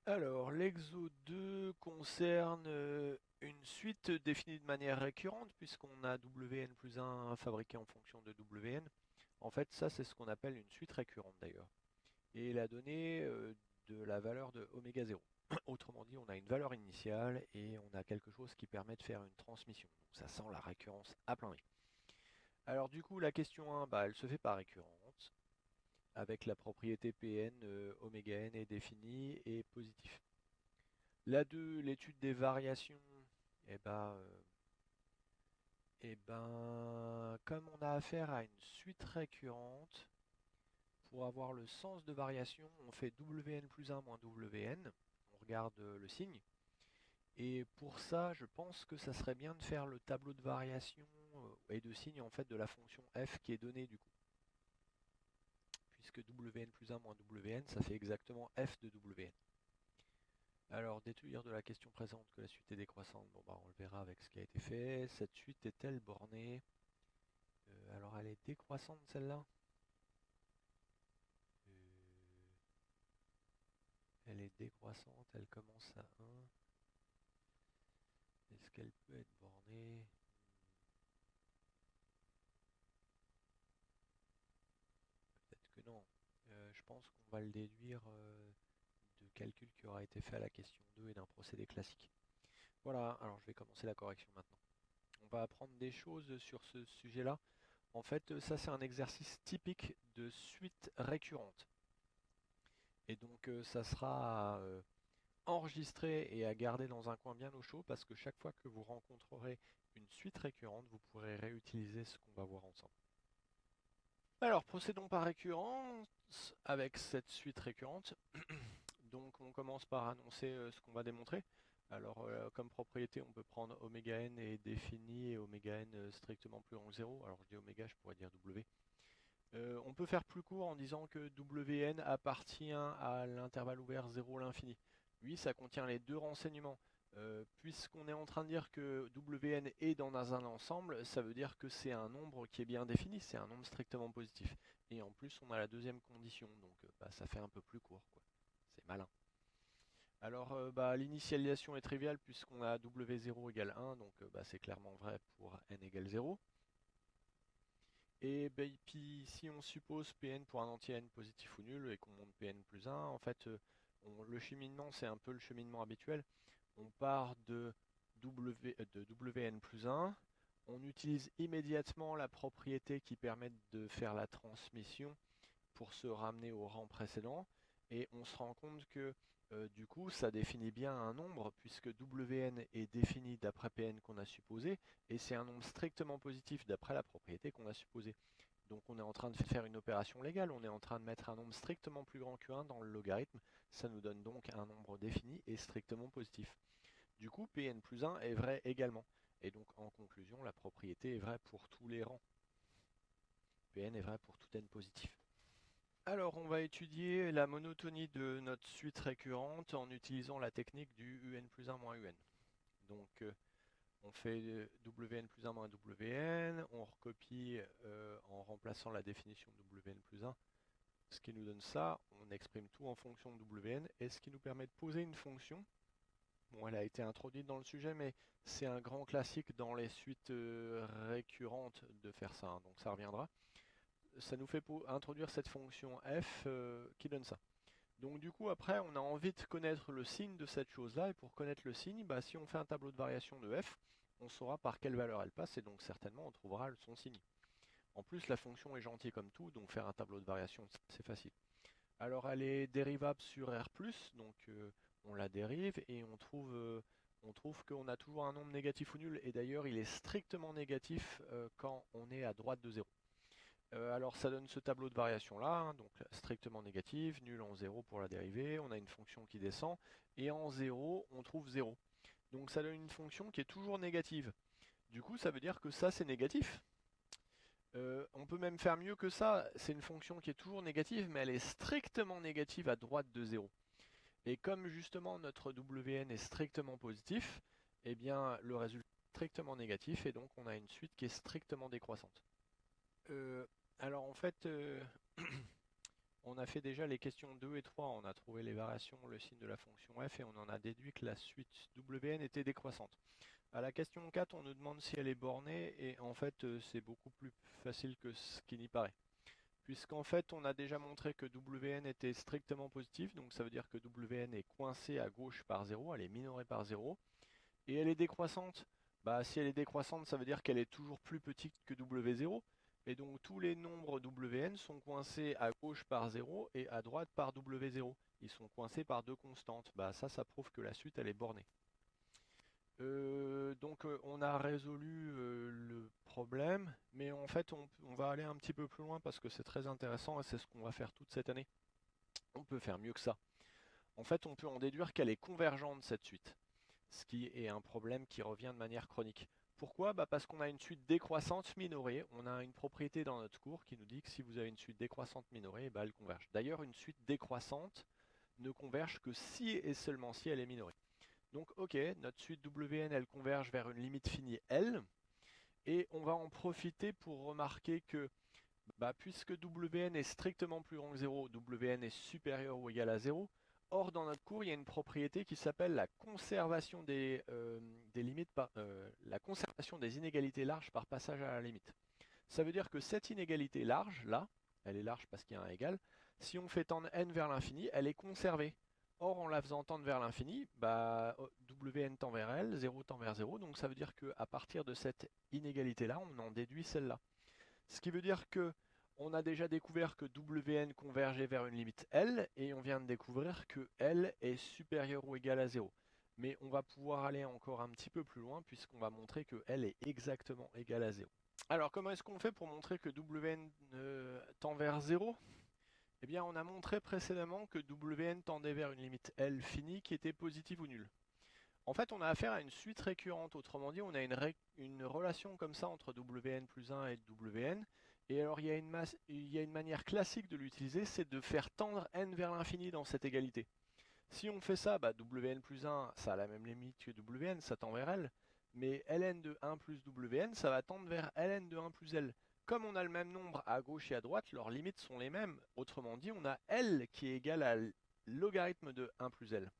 Alors, l'exo 2 concerne une suite définie de manière récurrente, puisqu'on a Wn plus 1 fabriqué en fonction de Wn. En fait, ça, c'est ce qu'on appelle une suite récurrente d'ailleurs. Et la donnée de la valeur de oméga 0. Autrement dit, on a une valeur initiale et on a quelque chose qui permet de faire une transmission. Donc ça sent la récurrence à plein nez. Alors du coup, la question 1, bah, elle se fait par récurrence, avec la propriété Pn, oméga n est définie et positif. La 2, l'étude des variations, eh ben, comme on a affaire à une suite récurrente, pour avoir le sens de variation, on fait Wn plus 1 moins Wn, on regarde le signe, et pour ça, je pense que ça serait bien de faire le tableau de variation et de signe en fait de la fonction f qui est donnée du coup, puisque Wn plus 1 moins Wn, ça fait exactement f de Wn. Alors, déduire de la question présente que la suite est décroissante, bon bah on le verra avec ce qui a été fait. Cette suite est-elle bornée? Alors elle est décroissante celle-là? Euh, Elle est décroissante, elle commence à 1. Est-ce qu'elle peut être bornée? Peut-être que non. Je pense qu'on va le déduire de calcul qui aura été fait à la question 2 et d'un procédé classique. Voilà, alors je vais commencer la correction maintenant. On va apprendre des choses sur ce sujet-là. En fait, ça c'est un exercice typique de suite récurrente. Et donc ça sera à enregistrer et à garder dans un coin bien au chaud parce que chaque fois que vous rencontrerez une suite récurrente, vous pourrez réutiliser ce qu'on va voir ensemble. Alors procédons par récurrence avec cette suite récurrente. Donc on commence par annoncer ce qu'on va démontrer. Alors comme propriété, on peut prendre oméga n est défini et oméga n strictement plus grand que 0. Alors je dis oméga, je pourrais dire w. On peut faire plus court en disant que Wn appartient à l'intervalle ouvert 0 l'infini. Oui, ça contient les deux renseignements. Puisqu'on est en train de dire que Wn est dans un ensemble, ça veut dire que c'est un nombre qui est bien défini, c'est un nombre strictement positif. Et en plus, on a la deuxième condition, donc bah, ça fait un peu plus court, quoi. C'est malin. Alors, bah, l'initialisation est triviale puisqu'on a W0 égale 1, donc bah, c'est clairement vrai pour n égale 0. Et ben, puis si on suppose Pn pour un entier n positif ou nul et qu'on monte Pn plus 1, en fait le cheminement c'est un peu le cheminement habituel. On part de Wn plus 1, on utilise immédiatement la propriété qui permet de faire la transmission pour se ramener au rang précédent. Et on se rend compte que du coup, ça définit bien un nombre, puisque Wn est défini d'après Pn qu'on a supposé, et c'est un nombre strictement positif d'après la propriété qu'on a supposée. Donc on est en train de faire une opération légale, on est en train de mettre un nombre strictement plus grand que 1 dans le logarithme, ça nous donne donc un nombre défini et strictement positif. Du coup, Pn plus 1 est vrai également. Et donc en conclusion, la propriété est vraie pour tous les rangs. Pn est vrai pour tout n positif. Alors, on va étudier la monotonie de notre suite récurrente en utilisant la technique du un plus 1 moins un. Donc, on fait wn plus 1 moins wn, on recopie en remplaçant la définition de wn plus 1, ce qui nous donne ça, on exprime tout en fonction de wn, et ce qui nous permet de poser une fonction. Bon, elle a été introduite dans le sujet, mais c'est un grand classique dans les suites récurrentes de faire ça, hein, donc ça reviendra. Ça nous fait introduire cette fonction f qui donne ça. Donc du coup après on a envie de connaître le signe de cette chose là, et pour connaître le signe, bah, si on fait un tableau de variation de f, on saura par quelle valeur elle passe et donc certainement on trouvera son signe. En plus la fonction est gentille comme tout, donc faire un tableau de variation c'est facile. Alors elle est dérivable sur R+, donc on la dérive et on trouve qu'on a toujours un nombre négatif ou nul, et d'ailleurs il est strictement négatif quand on est à droite de 0. Alors ça donne ce tableau de variation là, hein, donc strictement négatif, nul en 0 pour la dérivée, on a une fonction qui descend, et en 0 on trouve 0. Donc ça donne une fonction qui est toujours négative. Du coup ça veut dire que ça c'est négatif. On peut même faire mieux que ça, c'est une fonction qui est toujours négative, mais elle est strictement négative à droite de 0. Et comme justement notre Wn est strictement positif, eh bien le résultat est strictement négatif, et donc on a une suite qui est strictement décroissante. Euh, alors en fait, On a fait déjà les questions 2 et 3, on a trouvé les variations, le signe de la fonction f, et on en a déduit que la suite Wn était décroissante. À la question 4, on nous demande si elle est bornée, et en fait, c'est beaucoup plus facile que ce qui n'y paraît. Puisqu'en fait, on a déjà montré que Wn était strictement positif, donc ça veut dire que Wn est coincée à gauche par 0, elle est minorée par 0, et elle est décroissante. Bah, si elle est décroissante, ça veut dire qu'elle est toujours plus petite que W0, et donc tous les nombres Wn sont coincés à gauche par 0 et à droite par W0. Ils sont coincés par deux constantes. Bah, ça prouve que la suite, elle est bornée. Donc on a résolu le problème, mais en fait on va aller un petit peu plus loin parce que c'est très intéressant et c'est ce qu'on va faire toute cette année. On peut faire mieux que ça. En fait on peut en déduire qu'elle est convergente cette suite, ce qui est un problème qui revient de manière chronique. Pourquoi? Bah parce qu'on a une suite décroissante minorée, on a une propriété dans notre cours qui nous dit que si vous avez une suite décroissante minorée, bah elle converge. D'ailleurs une suite décroissante ne converge que si et seulement si elle est minorée. Donc ok, notre suite Wn elle converge vers une limite finie L, et on va en profiter pour remarquer que bah, puisque Wn est strictement plus grand que 0, Wn est supérieur ou égal à 0, or dans notre cours il y a une propriété qui s'appelle la conservation des limites la conservation des inégalités larges par passage à la limite. Ça veut dire que cette inégalité large, là, elle est large parce qu'il y a un égal, si on fait tendre n vers l'infini, elle est conservée. Or, en la faisant tendre vers l'infini, bah, Wn tend vers L, 0 tend vers 0, donc ça veut dire qu'à partir de cette inégalité-là, on en déduit celle-là. Ce qui veut dire que on a déjà découvert que Wn convergeait vers une limite L, et on vient de découvrir que L est supérieur ou égal à 0. Mais on va pouvoir aller encore un petit peu plus loin, puisqu'on va montrer que L est exactement égal à 0. Alors, comment est-ce qu'on fait pour montrer que Wn tend vers 0? Eh bien, on a montré précédemment que Wn tendait vers une limite L finie qui était positive ou nulle. En fait, on a affaire à une suite récurrente, autrement dit, on a une relation comme ça entre Wn plus 1 et Wn. Et alors, il y a une manière classique de l'utiliser, c'est de faire tendre n vers l'infini dans cette égalité. Si on fait ça, bah, Wn plus 1, ça a la même limite que Wn, ça tend vers L. Mais Ln de 1 plus Wn, ça va tendre vers Ln de 1 plus L. Comme on a le même nombre à gauche et à droite, leurs limites sont les mêmes. Autrement dit, on a L qui est égal à logarithme de 1 plus L.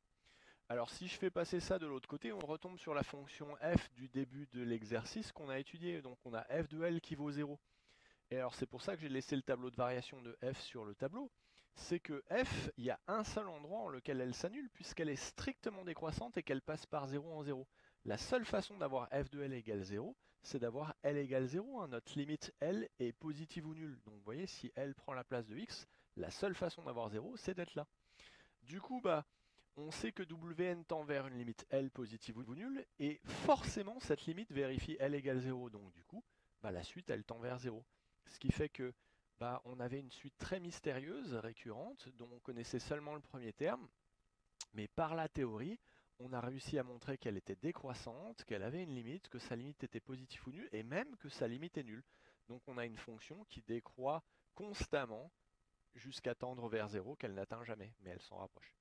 Alors si je fais passer ça de l'autre côté, on retombe sur la fonction f du début de l'exercice qu'on a étudié. Donc on a f de L qui vaut 0. Et alors c'est pour ça que j'ai laissé le tableau de variation de f sur le tableau. C'est que f, il y a un seul endroit en lequel elle s'annule, puisqu'elle est strictement décroissante et qu'elle passe par 0 en 0. La seule façon d'avoir f de L égale 0, c'est d'avoir L égale 0. Notre limite L est positive ou nulle. Donc vous voyez, si L prend la place de x, la seule façon d'avoir 0, c'est d'être là. Du coup, bah, on sait que Wn tend vers une limite L positive ou nulle, et forcément cette limite vérifie L égale 0. Donc du coup, bah, la suite elle tend vers 0. Ce qui fait que bah, on avait une suite très mystérieuse, récurrente, dont on connaissait seulement le premier terme, mais par la théorie, on a réussi à montrer qu'elle était décroissante, qu'elle avait une limite, que sa limite était positive ou nulle, et même que sa limite est nulle. Donc on a une fonction qui décroît constamment jusqu'à tendre vers 0, qu'elle n'atteint jamais, mais elle s'en rapproche.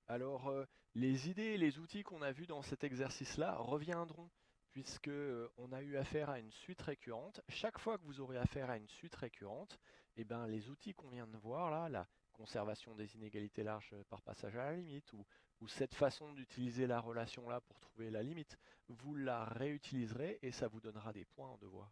Alors, les idées et les outils qu'on a vus dans cet exercice-là reviendront, puisque on a eu affaire à une suite récurrente. Chaque fois que vous aurez affaire à une suite récurrente, eh ben, les outils qu'on vient de voir là, la conservation des inégalités larges par passage à la limite, ou cette façon d'utiliser la relation là pour trouver la limite, vous la réutiliserez et ça vous donnera des points en devoir.